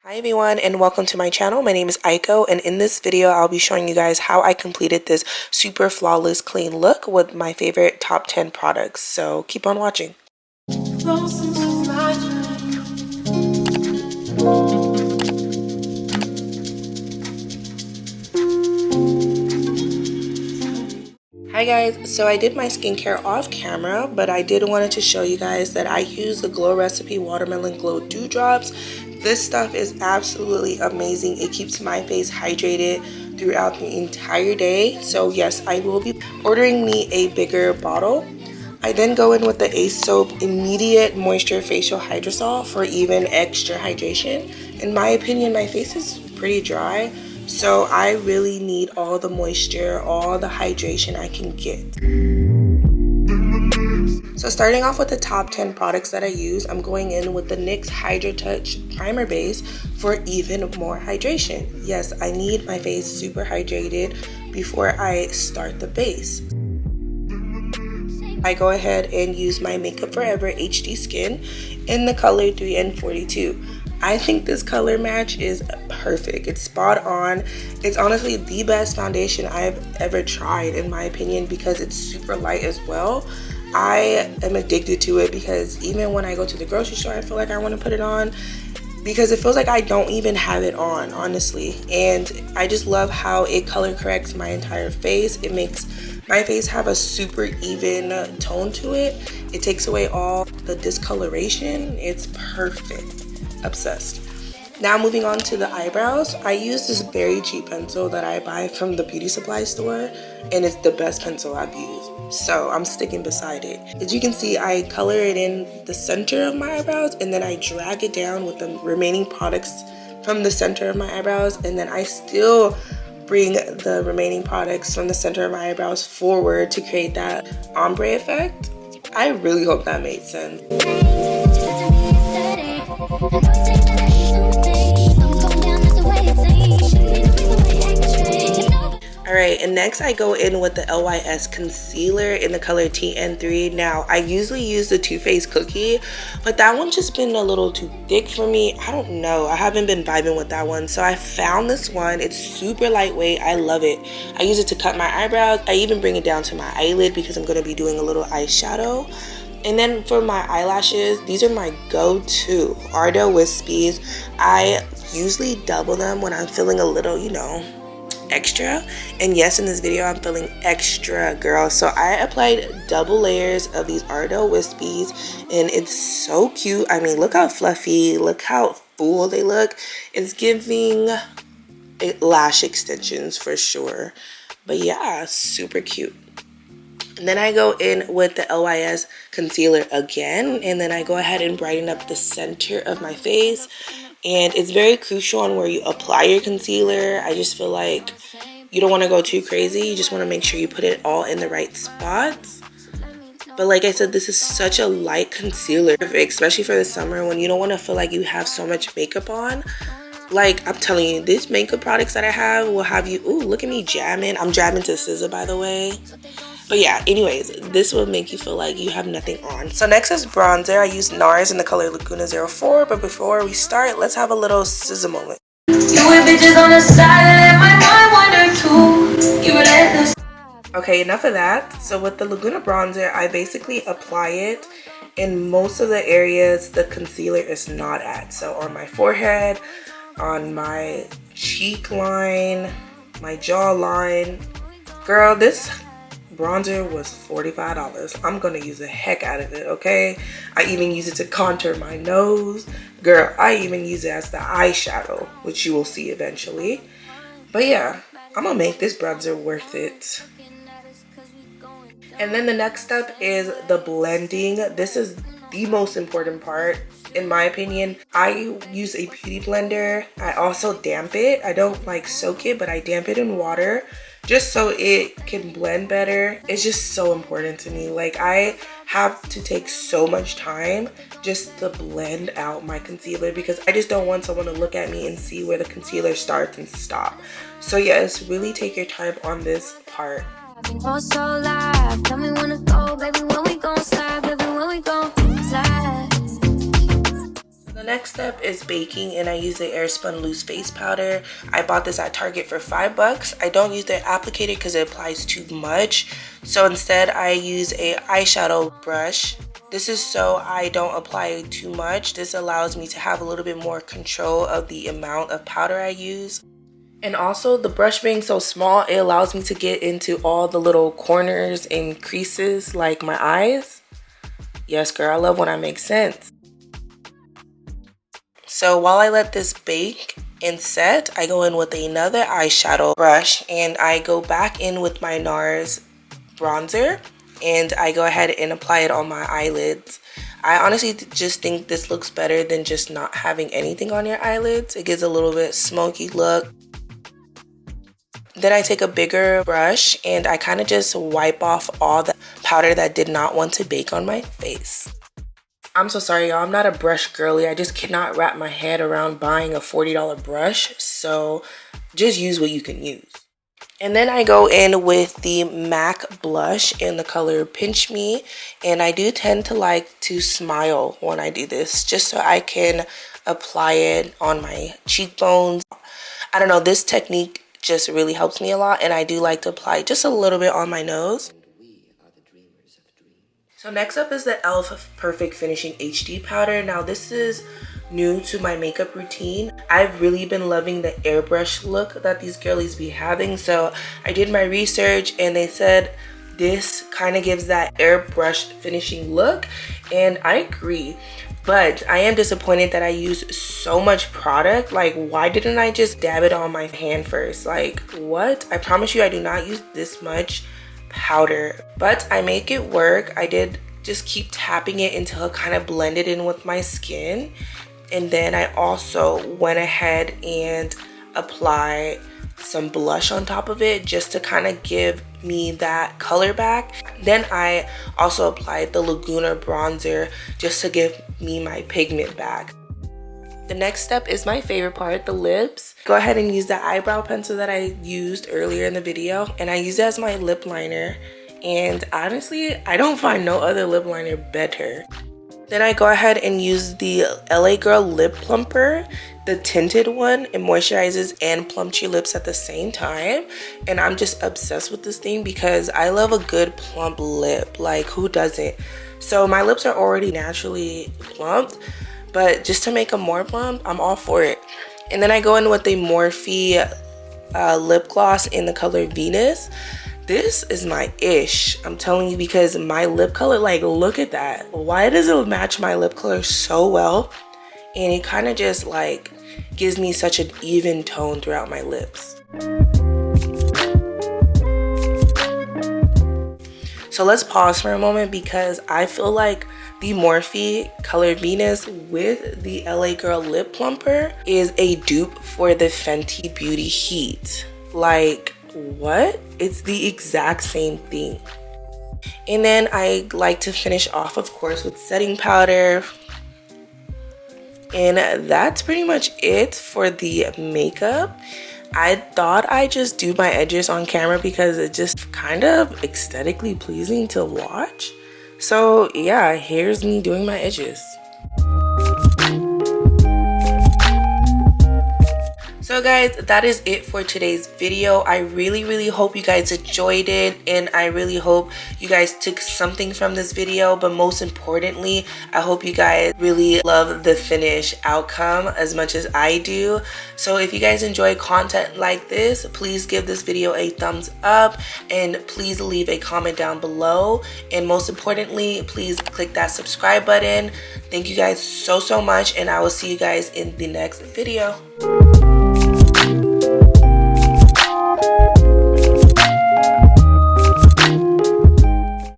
Hi everyone and welcome to my channel. My name is Aiko and in this video I'll be showing you guys how I completed this super flawless clean look with my favorite top 10 products. So keep on watching. Hi guys, so I did my skincare off camera, but I did wanted to show you guys that I use the Glow Recipe Watermelon Glow Dew Drops. This stuff is absolutely amazing. It keeps my face hydrated throughout the entire day. So yes, I will be ordering me a bigger bottle. I then go in with the Ace Soap Immediate Moisture Facial Hydrosol for even extra hydration. In my opinion, my face is pretty dry, so I really need all the moisture, all the hydration I can get. So starting off with the top 10 products that I use, I'm going in with the NYX Hydra Touch Primer Base for even more hydration. Yes, I need my face super hydrated before I start the base. I go ahead and use my Makeup Forever HD Skin in the color 3N42. I think this color match is perfect. It's spot on. It's honestly the best foundation I've ever tried in my opinion because it's super light as well. I am addicted to it because even when I go to the grocery store, I feel like I want to put it on because it feels like I don't even have it on, honestly. And I just love how it color corrects my entire face. It makes my face have a super even tone to it. It takes away all the discoloration. It's perfect. Obsessed. Now moving on to the eyebrows, I use this very cheap pencil that I buy from the beauty supply store, and it's the best pencil I've used. So I'm sticking beside it. As you can see, I color it in the center of my eyebrows, and then I drag it down with the remaining products from the center of my eyebrows, and then I still bring the remaining products from the center of my eyebrows forward to create that ombre effect. I really hope that made sense. Alright, and next I go in with the LYS concealer in the color TN3. Now, I usually use the Too Faced Cookie, but that one's just been a little too thick for me. I don't know. I haven't been vibing with that one. So I found this one. It's super lightweight. I love it. I use it to cut my eyebrows. I even bring it down to my eyelid because I'm going to be doing a little eyeshadow. And then for my eyelashes, these are my go-to Ardell Wispies. I usually double them when I'm feeling a little, you know, extra. And yes, in this video I'm feeling extra, girl. So I applied double layers of these Ardell Wispies and it's so cute. I mean, look how fluffy, look how full they look. It's giving lash extensions for sure. But yeah, super cute. And then I go in with the LYS concealer again, and then I go ahead and brighten up the center of my face. And it's very crucial on where you apply your concealer. I just feel like you don't want to go too crazy. You just want to make sure you put it all in the right spots. But like I said, this is such a light concealer, especially for the summer when you don't want to feel like you have so much makeup on. Like, I'm telling you, these makeup products that I have will have you, ooh, look at me jamming. I'm jamming to SZA, by the way. But yeah, anyways, this will make you feel like you have nothing on. So next is bronzer. I use NARS in the color Laguna 04. But before we start, let's have a little SZA moment. You with bitches on the side and my mind wander too. You relentless. Okay, enough of that. So with the Laguna bronzer, I basically apply it in most of the areas the concealer is not at. So on my forehead, on my cheek line, my jawline. Girl, this bronzer was $45. I'm gonna use the heck out of it, okay? I even use it to contour my nose. Girl, I even use it as the eyeshadow, which you will see eventually. But yeah, I'm gonna make this bronzer worth it. And then the next step is the blending. This is the most important part, in my opinion. I use a beauty blender. I also damp it. I don't like soak it, but I damp it in water just so it can blend better. It's just so important to me. Like, I have to take so much time just to blend out my concealer because I just don't want someone to look at me and see where the concealer starts and stop. So yes, really take your time on this part. next step is baking, and I use the Airspun Loose Face Powder. I bought this at Target for $5. I don't use the applicator because it applies too much. So instead I use a eyeshadow brush. This is so I don't apply too much. This allows me to have a little bit more control of the amount of powder I use. And also, the brush being so small, it allows me to get into all the little corners and creases like my eyes. Yes, girl, I love when I make sense. So while I let this bake and set, I go in with another eyeshadow brush and I go back in with my NARS bronzer and I go ahead and apply it on my eyelids. I honestly just think this looks better than just not having anything on your eyelids. It gives a little bit smoky look. Then I take a bigger brush and I kind of just wipe off all the powder that did not want to bake on my face. I'm so sorry, y'all. I'm not a brush girly. I just cannot wrap my head around buying a $40 brush. So just use what you can use. And then I go in with the MAC blush in the color Pinch Me. And I do tend to like to smile when I do this, just so I can apply it on my cheekbones. I don't know, this technique just really helps me a lot, and I do like to apply just a little bit on my nose. So next up is the e.l.f. Perfect Finishing HD powder. Now this is new to my makeup routine. I've really been loving the airbrush look that these girlies be having, so I did my research and they said this kind of gives that airbrush finishing look, and I agree. But I am disappointed that I used so much product. Like, why didn't I just dab it on my hand first? Like, what? I promise you I do not use this much powder. But I make it work. I did just keep tapping it until it kind of blended in with my skin. And then I also went ahead and applied some blush on top of it just to kind of give me that color back. Then I also applied the Laguna bronzer just to give me my pigment back. The next step is my favorite part, the lips. Go ahead and use the eyebrow pencil that I used earlier in the video, and I use it as my lip liner. And honestly, I don't find no other lip liner better. Then I go ahead and use the LA Girl Lip Plumper, the tinted one. It moisturizes and plumps your lips at the same time. And I'm just obsessed with this thing because I love a good plump lip. Like, who doesn't? So my lips are already naturally plumped, but just to make them more plump, I'm all for it. And then I go in with a Morphe lip gloss in the color Venus. This is my ish, I'm telling you, because my lip color, like, look at that. Why does it match my lip color so well? And it kind of just like gives me such an even tone throughout my lips. So let's pause for a moment because I feel like the Morphe color Venus with the LA Girl Lip Plumper is a dupe for the Fenty Beauty Heat. Like, what? It's the exact same thing. And then I like to finish off, of course, with setting powder. And that's pretty much it for the makeup. I thought I'd just do my edges on camera because it's just kind of aesthetically pleasing to watch. So yeah, here's me doing my edges. So guys, that is it for today's video. I really hope you guys enjoyed it, and I really hope you guys took something from this video. But most importantly, I hope you guys really love the finished outcome as much as I do. So if you guys enjoy content like this, please give this video a thumbs up and please leave a comment down below. And most importantly, please click that subscribe button. Thank you guys so much, and I will see you guys in the next video.